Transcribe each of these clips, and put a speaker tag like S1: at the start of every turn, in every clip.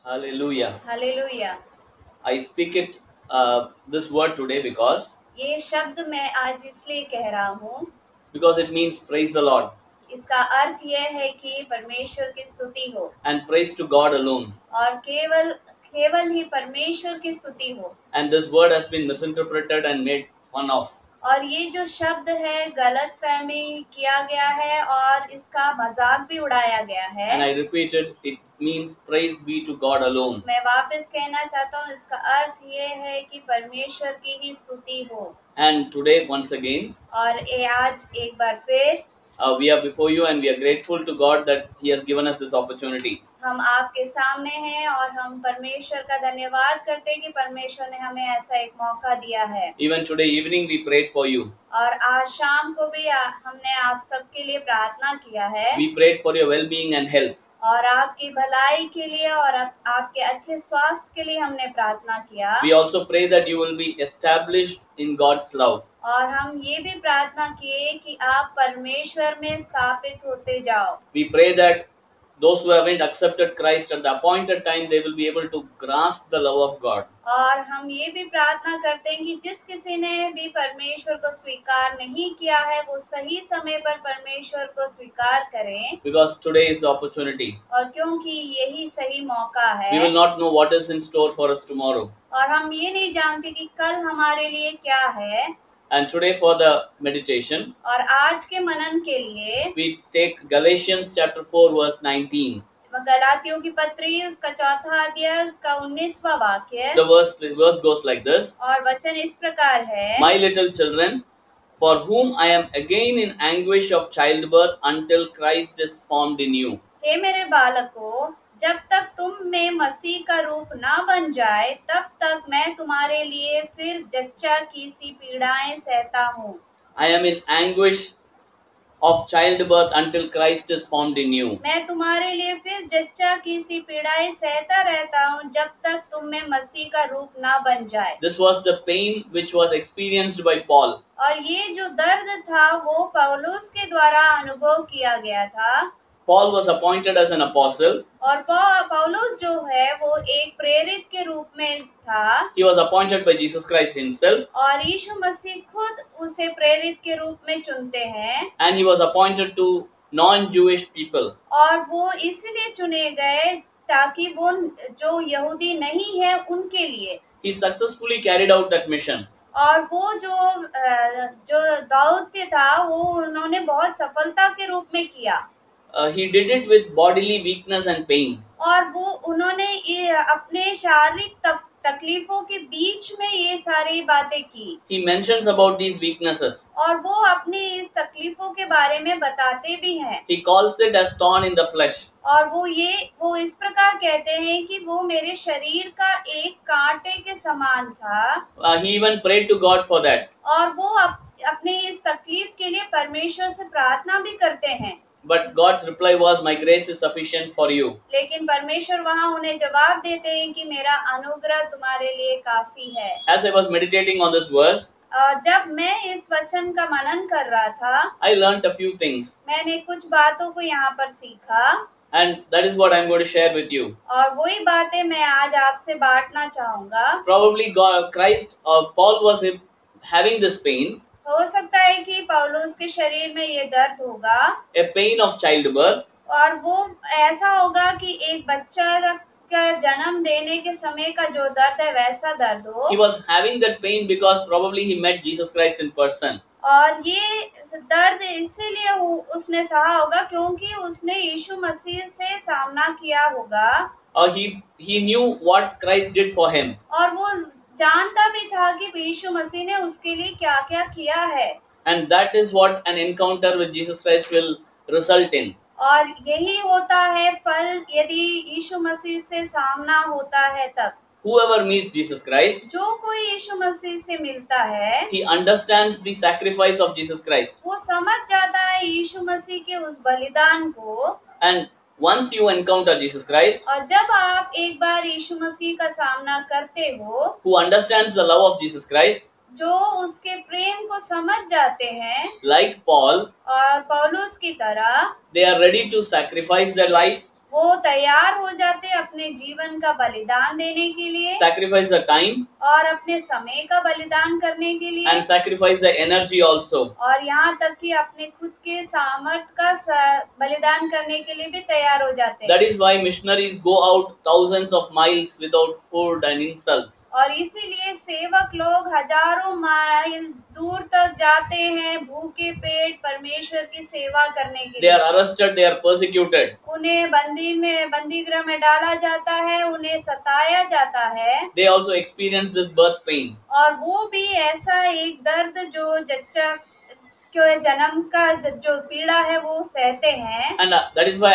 S1: Hallelujah.
S2: Hallelujah.
S1: I speak it this word today
S2: ये शब्द मैं आज इसलिए कह रहा हूँ,
S1: because it means praise the Lord
S2: इसका अर्थ यह है कि परमेश्वर की स्तुति हो
S1: and praise to God alone.
S2: और केवल केवल ही परमेश्वर की स्तुति हो।
S1: And this word has been misinterpreted and made fun of.
S2: और ये जो शब्द है गलत फहमी किया गया है और इसका मजाक भी उड़ाया गया
S1: And I
S2: है।
S1: repeat it means praise be to God alone.
S2: मैं वापस कहना चाहता हूँ, इसका अर्थ ये है कि परमेश्वर की ही स्तुति हो।
S1: And today, once again,
S2: और ये आज एक बार फिर
S1: we are before you and we are grateful to God that He has given us this opportunity.
S2: हम आपके सामने हैं और हम परमेश्वर का धन्यवाद करते हैं कि परमेश्वर ने हमें ऐसा एक मौका दिया है।
S1: Even today evening, we prayed for you.
S2: और आज शाम को भी हमने आप सबके लिए प्रार्थना किया है
S1: We prayed for your well-being and health.
S2: और आपकी भलाई के लिए और आपके अच्छे स्वास्थ्य के लिए हमने प्रार्थना किया।
S1: We also pray that you will be established in God's love.
S2: और हम ये भी प्रार्थना किए कि आप परमेश्वर में स्थापित होते जाओ।
S1: We pray that those who haven't accepted Christ at the appointed time, they will be able to grasp the love of God.
S2: और हम ये भी प्रार्थना करते हैं कि जिस किसी ने भी परमेश्वर को स्वीकार नहीं किया है वो सही समय पर परमेश्वर को स्वीकार करें।
S1: Because today is the opportunity.
S2: और क्योंकि यही सही मौका है।
S1: We will not know what is in store for us tomorrow.
S2: और हम ये नहीं जानते कि कल हमारे लिए क्या है।
S1: And today for the meditation,
S2: और आज के मनन के लिए
S1: we take Galatians chapter 4 verse 19.
S2: गलातियों की पत्री उसका 4वां अध्याय उसका 19वां वाक्य।
S1: The verse goes like this.
S2: और वचन इस प्रकार है,
S1: My little children, for whom I am again in anguish of childbirth until Christ is formed in you.
S2: हे मेरे बालकों, जब तक तुम में मसीह का रूप ना बन जाए तब तक मैं तुम्हारे लिए फिर जच्चा की सी पीड़ाएं सहता हूँ।
S1: I am in anguish of childbirth until Christ is formed in you.
S2: मैं तुम्हारे लिए फिर जच्चा की सी पीड़ाएं सहता रहता हूँ जब तक तुम में मसीह का रूप ना बन जाए।
S1: This was the pain which was experienced by Paul.
S2: और ये जो दर्द था वो पौलुस के द्वारा अनुभव किया गया था।
S1: Paul was appointed as an apostle.
S2: और पौलुस जो है वो एक प्रेरित के रूप में था।
S1: He was appointed by Jesus Christ himself.
S2: और यीशु मसीह खुद उसे प्रेरित के रूप में चुनते हैं।
S1: And he was appointed to non-Jewish people.
S2: और वो इसलिए चुने गए ताकि वो जो यहूदी नहीं है उनके लिए।
S1: He successfully carried out that mission.
S2: और वो जो दौत्य था वो उन्होंने बहुत सफलता के रूप में किया।
S1: He did it with bodily weakness and pain.
S2: और वो उन्होंने ये अपने शारीरिक तकलीफों के बीच में ये सारी बातें की।
S1: He mentions about these weaknesses.
S2: और वो अपनी इस तकलीफों के बारे में बताते भी हैं।
S1: He calls it as thorn in the flesh.
S2: और वो इस प्रकार कहते हैं कि वो मेरे शरीर का एक कांटे के समान था।
S1: He even prayed to God for that.
S2: और वो अपने इस तकलीफ के लिए परमेश्वर से प्रार्थना भी करते हैं।
S1: But God's reply was, "My grace is sufficient for you."
S2: लेकिन परमेश्वर वहाँ उन्हें जवाब देते हैं कि मेरा अनुग्रह तुम्हारे लिए काफी है।
S1: As I was meditating on this verse,
S2: जब मैं इस वचन का मनन कर रहा था,
S1: I learned a few things.
S2: मैंने कुछ बातों को यहाँ पर सीखा।
S1: And that is what I'm going to share with you.
S2: और वही बातें मैं आज आपसे बांटना चाहूँगा।
S1: Probably Christ or Paul was having this pain.
S2: हो सकता है कि पौलुस के शरीर में ये दर्द होगा।
S1: A pain of childbirth.
S2: और वो ऐसा होगा कि एक बच्चा का जन्म देने के समय का जो दर्द है वैसा दर्द हो।
S1: He was having that pain because probably he met Jesus Christ in person.
S2: और ये दर्द इसीलिए उसने सहा होगा क्योंकि उसने यीशु मसीह से सामना किया होगा।
S1: Or he knew what Christ did for him.
S2: और वो जानता भी था कि यीशु मसीह ने उसके लिए क्या-क्या किया है।
S1: And that is what an encounter with Jesus Christ will result in.
S2: और यही होता है फल यदि यीशु मसीह से सामना होता है तब।
S1: Whoever meets Jesus Christ,
S2: जो कोई यीशु मसीह से मिलता है,
S1: he understands the sacrifice of Jesus Christ.
S2: वो समझ जाता है यीशु मसीह के उस बलिदान को।
S1: And once you encounter Jesus Christ,
S2: और जब आप एक बार यीशु मसीह का सामना करते हो,
S1: who understands the love of Jesus Christ,
S2: जो उसके प्रेम को समझ जाते हैं,
S1: like Paul,
S2: और पौलुस की तरह,
S1: they are ready to sacrifice their life.
S2: वो तैयार हो जाते हैं अपने जीवन का बलिदान देने के लिए
S1: sacrifice the time,
S2: और अपने समय का बलिदान करने के लिए
S1: and sacrifice the energy also.
S2: और यहाँ तक कि अपने खुद के सामर्थ का बलिदान करने के लिए भी तैयार हो जाते हैं।
S1: That is why missionaries go out thousands of miles without food and insults.
S2: और इसीलिए सेवक लोग हजारों माइल दूर तक जाते हैं भूखे पेट परमेश्वर की सेवा करने के
S1: They
S2: लिए।
S1: are arrested, they are persecuted.
S2: उन्हें बंदीगृह में डाला जाता है, उन्हें सताया जाता है
S1: They also experience this birth pain.
S2: और वो भी ऐसा एक दर्द जो जच्चा के जन्म का जो पीड़ा है वो सहते हैं।
S1: And that is why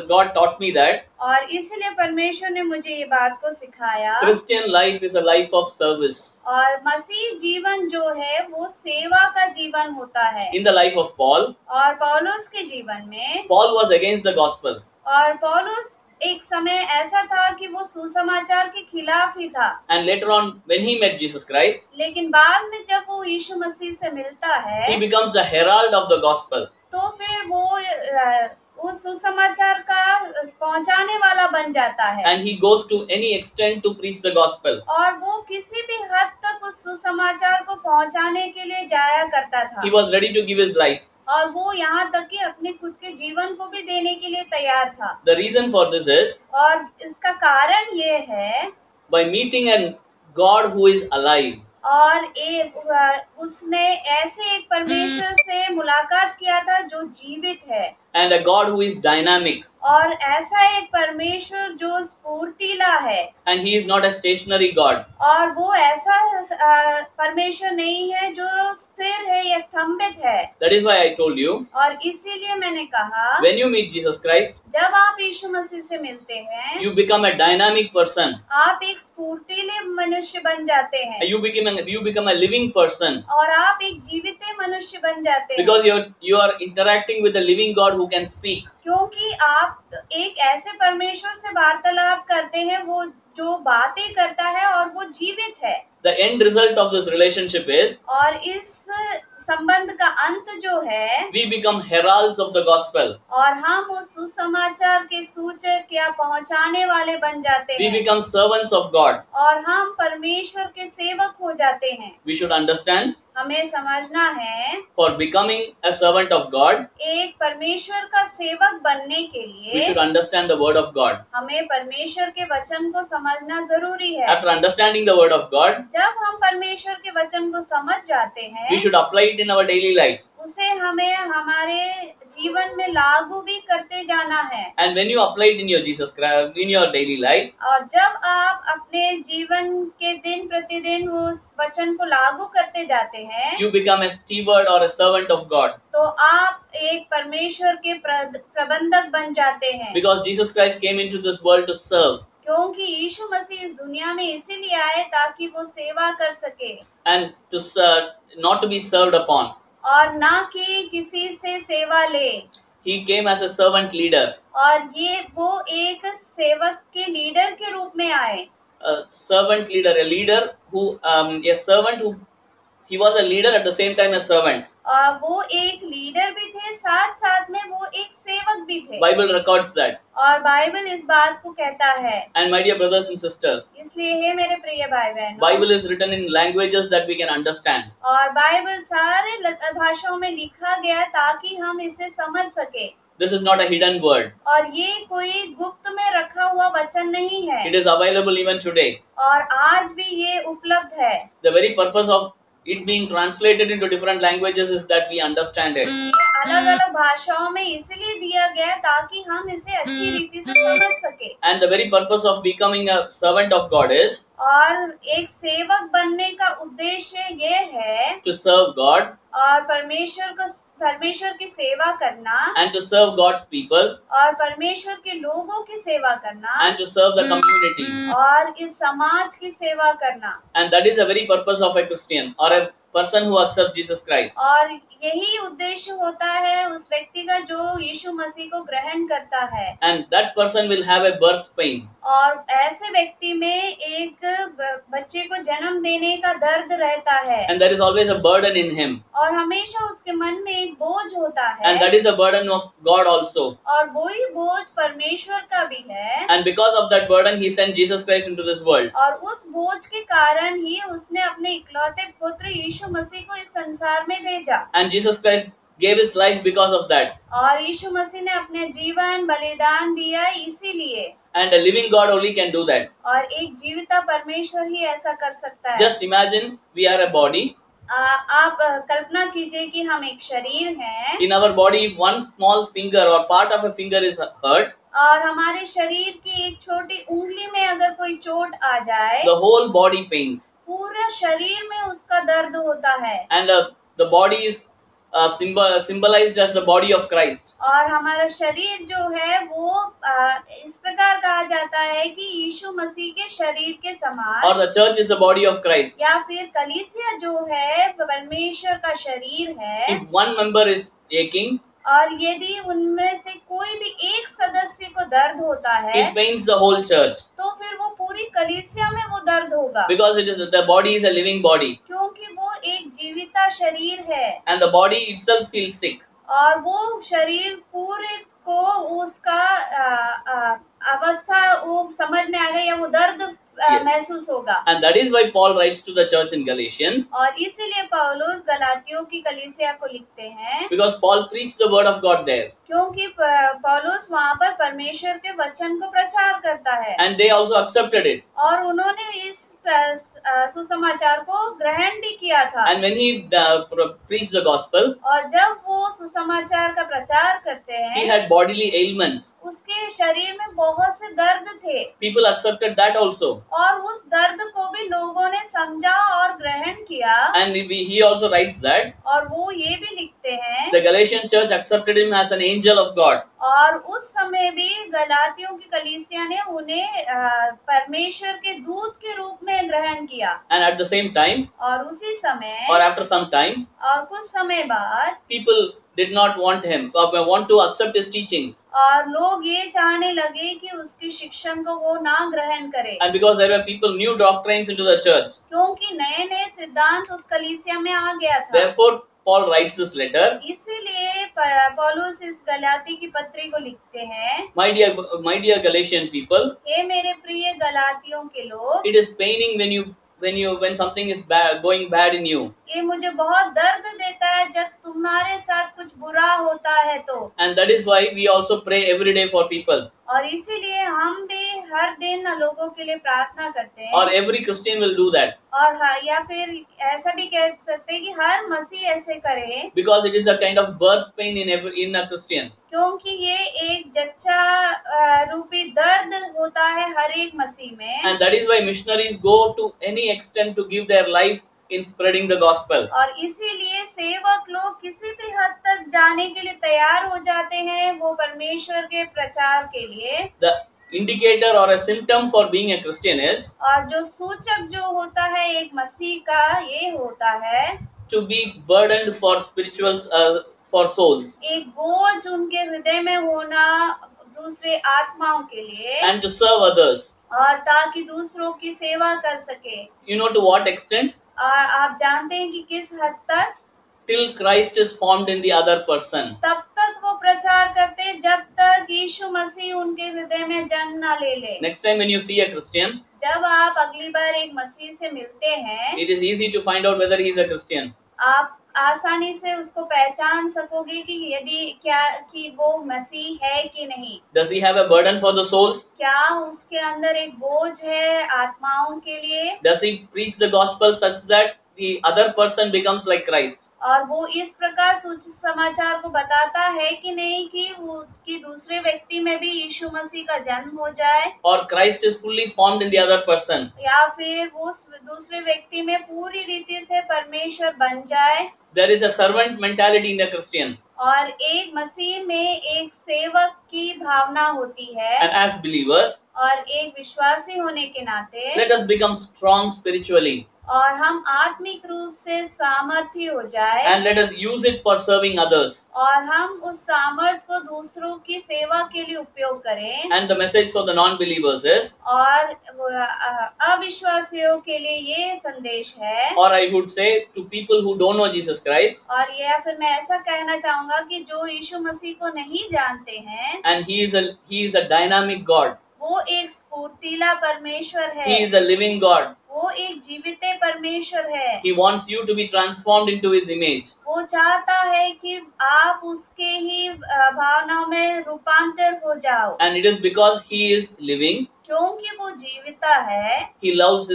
S1: God taught me that
S2: और इसलिए परमेश्वर ने मुझे ये बात को सिखाया
S1: Christian life is a life of service.
S2: और मसीह जीवन जो है वो सेवा का जीवन होता है।
S1: In the life of Paul,
S2: और पौलुस के जीवन में
S1: Paul was against the gospel.
S2: और पौलुस एक समय ऐसा था कि वो सुसमाचार के खिलाफ ही था।
S1: And later on, when he met Jesus Christ,
S2: लेकिन बाद में जब वो यीशु मसीह से मिलता है
S1: he becomes the herald of the gospel.
S2: तो फिर वो सुसमाचार का पहुंचाने वाला बन जाता है।
S1: And he goes to any extent to preach the gospel.
S2: और वो किसी भी हद तक उस सुसमाचार को पहुंचाने के लिए जाया करता था।
S1: He was ready to give his life.
S2: और वो यहाँ तक कि अपने खुद के जीवन को भी देने के लिए तैयार था।
S1: The reason for this is
S2: और इसका कारण ये है
S1: by meeting a God who is alive.
S2: और उसने ऐसे एक परमेश्वर से मुलाकात किया था जो जीवित है
S1: And a God who is dynamic.
S2: और ऐसा एक परमेश्वर जो स्फूर्तिला है।
S1: And he is not a stationary God.
S2: और वो ऐसा परमेश्वर नहीं है जो स्थिर है या स्तंभित है।
S1: That is why I told you,
S2: और इसीलिए मैंने कहा
S1: when you meet Jesus Christ,
S2: जब आप यीशु मसीह से मिलते हैं
S1: you become a dynamic person.
S2: आप एक स्फूर्तिले मनुष्य बन जाते हैं
S1: You become a living person.
S2: और आप एक जीवित मनुष्य बन जाते हैं
S1: Because you are interacting with the living God who can speak.
S2: क्योंकि आप एक ऐसे परमेश्वर से वार्तालाप करते हैं वो जो बातें करता है और वो जीवित है।
S1: The end result of this relationship is
S2: और इस संबंध का अंत जो है
S1: we become heralds of the gospel.
S2: और हम उस सुसमाचार के सूचक या पहुंचाने वाले बन जाते
S1: We
S2: हैं
S1: become servants of God.
S2: और हम परमेश्वर के सेवक हो जाते हैं।
S1: We should understand,
S2: हमें समझना है
S1: for becoming a servant of God,
S2: एक परमेश्वर का सेवक बनने के
S1: we
S2: लिए
S1: should understand the word of God.
S2: हमें परमेश्वर के वचन को समझना जरूरी है।
S1: After understanding the word of God,
S2: जब हम परमेश्वर के वचन को समझ जाते हैं
S1: we should apply it in our daily life.
S2: उसे हमें हमारे जीवन में लागू भी करते जाना है।
S1: And when you apply it in your daily life,
S2: और जब आप अपने जीवन के दिन प्रतिदिन उस वचन को लागू करते जाते हैं
S1: you become a steward or a servant of God.
S2: तो आप एक परमेश्वर के प्रबंधक बन जाते हैं।
S1: Because Jesus Christ came into this world to serve.
S2: क्योंकि यीशु मसीह इस दुनिया में इसीलिए आए ताकि वो सेवा कर सके
S1: And to serve, not to be served upon.
S2: और ना कि किसी से सेवा ले।
S1: He came as a servant leader.
S2: और ये वो एक सेवक के लीडर के रूप में आए।
S1: A servant leader, a leader who, a servant who, he was a leader at the same time as servant.
S2: वो एक लीडर भी थे साथ साथ में वो एक सेवक भी थे।
S1: Bible records that.
S2: और बाइबल इस बात को कहता है।
S1: And my dear brothers and sisters,
S2: इसलिए हे मेरे प्रिय भाई बहनों,
S1: Bible is written in languages that we can understand.
S2: और बाइबल सारे भाषाओं में लिखा गया ताकि हम इसे समझ सके।
S1: This is not a hidden word.
S2: और ये कोई गुप्त में रखा हुआ वचन नहीं है।
S1: It is available even today.
S2: और आज भी ये उपलब्ध है।
S1: The very purpose of it being translated into different languages is that we understand it.
S2: अलग अलग भाषाओं में इसलिए दिया गया ताकि हम इसे अच्छी रीति से समझ सके।
S1: And the very purpose of becoming a servant of God is
S2: और एक सेवक बनने का उद्देश्य ये है
S1: to serve God
S2: और परमेश्वर की सेवा करना
S1: and to serve God's people
S2: और परमेश्वर के लोगों की सेवा करना
S1: and to serve the community.
S2: और इस समाज की सेवा करना।
S1: And that is the very purpose of a Christian or a person who accepts Jesus Christ.
S2: और यही उद्देश्य होता है उस व्यक्ति का जो यीशु मसीह को ग्रहण करता है।
S1: And that person will have a birth pain.
S2: और ऐसे व्यक्ति में एक बच्चे को जन्म देने का दर्द रहता है
S1: and there is always a burden in him,
S2: और हमेशा उसके मन में एक बोझ होता
S1: and
S2: है
S1: that is a burden of God also.
S2: और वही बोझ परमेश्वर का भी है
S1: And because of that burden, he sent Jesus Christ into this world.
S2: और उस बोझ के कारण ही उसने अपने इकलौते पुत्र यीशु मसीह को इस संसार में भेजा
S1: And Jesus Christ gave his life because of that.
S2: और यीशु मसीह ने अपने जीवन बलिदान दिया इसीलिए
S1: And a living God only can do that.
S2: और एक जीविता परमेश्वर ही ऐसा कर सकता है
S1: Just imagine we are a body.
S2: आप कल्पना कीजिए कि हम एक शरीर हैं
S1: In our body, if one small finger or part of a finger is hurt,
S2: और हमारे शरीर की एक छोटी उंगली में अगर कोई चोट आ जाए
S1: the whole body pains.
S2: पूरा शरीर में उसका दर्द होता है
S1: And the body is symbolized as the body of Christ.
S2: और हमारा शरीर जो है वो इस प्रकार कहा जाता है कि यीशु मसीह के शरीर के
S1: Or
S2: समान
S1: the church is the body of Christ.
S2: या फिर कलीसिया जो है परमेश्वर का शरीर है
S1: If one member is aching,
S2: और यदि उनमें से कोई भी एक सदस्य को दर्द होता है
S1: it pains the whole church.
S2: तो फिर वो पूरी कलीसिया में वो दर्द होगा
S1: Because the body is a living body.
S2: क्योंकि वो एक जीविता शरीर है
S1: And the body itself feels sick.
S2: और वो शरीर पूरे को उसका अवस्था वो समझ में आ गई या वो दर्द
S1: Yes.
S2: महसूस होगा
S1: And that is why Paul writes to the church in Galatians.
S2: और इसीलिए पौलुस गलातियों की कलीसिया को लिखते हैं
S1: Because Paul preached the word of God there.
S2: क्योंकि पौलुस वहाँ पर परमेश्वर के वचन को प्रचार करता है
S1: And they also accepted it.
S2: और उन्होंने इस सुसमाचार को ग्रहण भी किया था
S1: And when he preached the gospel,
S2: और जब वो सुसमाचार का प्रचार करते
S1: he
S2: हैं
S1: had bodily ailments.
S2: उसके शरीर में बहुत से दर्द थे
S1: People accepted that also.
S2: और उस दर्द को भी लोगों ने समझा और ग्रहण किया
S1: And he also writes that
S2: और वो ये भी लिखते हैं
S1: the Galatian church accepted him as an angel of God.
S2: और उस समय भी गलातियों की कलीसिया ने उन्हें परमेश्वर के दूत के रूप में ग्रहण किया
S1: And at the same time,
S2: और उसी समय
S1: or after some time,
S2: और कुछ समय बाद
S1: people did not want him, or want to accept his teachings.
S2: और लोग ये चाहने लगे कि उसकी शिक्षण को वो ना ग्रहण करे
S1: And because there were people new doctrines into the church,
S2: क्योंकि नए नए सिद्धांत उस कलीसिया में आ गया था
S1: therefore Paul writes this letter.
S2: इसीलिए पौलुस इस गलाती की पत्री को लिखते हैं
S1: My dear Galatian people,
S2: हे मेरे प्रिय गलातियों के लोग
S1: it is paining when something is going bad in you.
S2: ये मुझे बहुत दर्द देता है जब तुम्हारे साथ कुछ बुरा होता है तो
S1: And that is why we also pray every day for people.
S2: और इसीलिए हम भी हर दिन लोगों के लिए प्रार्थना करते
S1: Or
S2: हैं
S1: every Christian will do that.
S2: और या फिर ऐसा भी कह सकते हैं कि हर मसीह ऐसे करे
S1: Because it is a kind of birth pain in a Christian.
S2: क्योंकि ये एक जच्चा रूपी दर्द होता है हर एक मसीह में
S1: And that is why missionaries go to any extent to give their life in spreading the gospel.
S2: और इसीलिए सेवक लोग किसी भी हद तक जाने के लिए तैयार हो जाते हैं वो परमेश्वर के प्रचार के लिए
S1: The indicator or a symptom for being a Christian is
S2: और जो सूचक जो होता है एक मसीह का ये होता है
S1: to be burdened for for souls
S2: एक बोझ उनके हृदय में होना दूसरे आत्माओं के लिए
S1: and to serve others.
S2: और ताकि दूसरों की सेवा कर सके
S1: You know to what extent?
S2: और आप जानते हैं कि किस हद तक
S1: Till Christ is formed in the other person.
S2: तब तक वो प्रचार करते हैं जब तक यीशु मसीह उनके हृदय में जन्म ना ले ले
S1: Next time when you see a Christian,
S2: जब आप अगली बार एक मसीह से मिलते हैं
S1: it is easy to find out whether he is a Christian.
S2: आप आसानी से उसको पहचान सकोगे कि यदि क्या कि वो मसीह है कि नहीं
S1: Does he have a burden for the souls?
S2: क्या उसके अंदर एक बोझ है आत्माओं के लिए
S1: Does he preach the gospel such that the other person becomes like Christ?
S2: और वो इस प्रकार समाचार को बताता है कि नहीं कि दूसरे व्यक्ति में भी यीशु मसीह का जन्म हो जाए
S1: Or Christ is fully formed in the other person?
S2: या फिर वो दूसरे व्यक्ति में पूरी रीति से परमेश्वर बन जाए
S1: There is a servant mentality in a Christian.
S2: और एक मसीह में एक सेवक की भावना होती है
S1: And as believers,
S2: और एक विश्वासी होने के नाते
S1: let us become strong spiritually.
S2: और हम आत्मिक रूप से सामर्थ्य हो जाए
S1: and let us use it for serving others.
S2: और हम उस सामर्थ को दूसरों की सेवा के लिए उपयोग करें।
S1: And the message for the non-believers is,
S2: और अविश्वासियों के लिए ये संदेश है,
S1: or I would say to people who don't know Jesus Christ,
S2: और या फिर मैं ऐसा कहना चाहूंगा कि जो यीशु मसीह को नहीं जानते हैं,
S1: and he is a dynamic God.
S2: वो एक स्फूर्तिला परमेश्वर है,
S1: He is a living God.
S2: वो एक जीवित परमेश्वर है।
S1: He wants you to be transformed into his image.
S2: वो चाहता है कि आप उसके ही भावनाओं में रूपांतर हो जाओ।
S1: And it is because he is living,
S2: क्योंकि वो जीविता है,
S1: he loves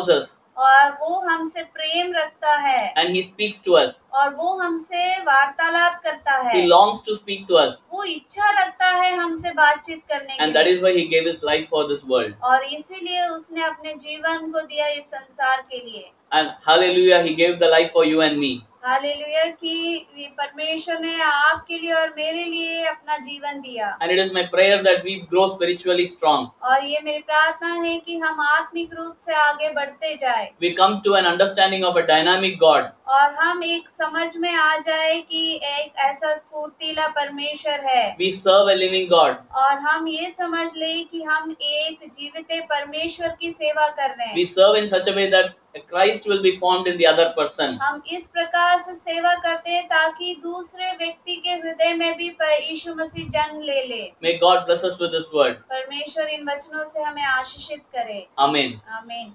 S1: us,
S2: और वो हमसे प्रेम रखता है,
S1: and he speaks to us.
S2: और वो हमसे वार्तालाप करता है।
S1: He longs to speak to us,
S2: वो इच्छा रखता है हमसे बातचीत करने
S1: and
S2: की,
S1: that is why he gave his life for this world.
S2: और इसीलिए उसने अपने जीवन को दिया इस संसार के लिए।
S1: And hallelujah, he gave the life for you and me.
S2: Hallelujah कि परमेश्वर ने आपके लिए और मेरे लिए अपना जीवन दिया।
S1: And it is my prayer that we grow spiritually strong.
S2: और ये मेरी प्रार्थना है कि हम आत्मिक रूप से आगे बढ़ते जाए।
S1: We come to an understanding of a dynamic God.
S2: और हम एक समझ में आ जाए कि एक ऐसा स्फूर्तिला परमेश्वर है।
S1: We serve a living God.
S2: और हम ये समझ ले कि हम एक जीवित परमेश्वर की सेवा कर रहे हैं।
S1: We serve in such a way that Christ will be formed in the other person.
S2: हम इस प्रकार से सेवा करते हैं ताकि दूसरे व्यक्ति के हृदय में भी यीशु मसीह जन्म ले ले।
S1: May God bless us with His word.
S2: परमेश्वर इन वचनों से हमें आशीषित करे।
S1: Amen.
S2: आमीन।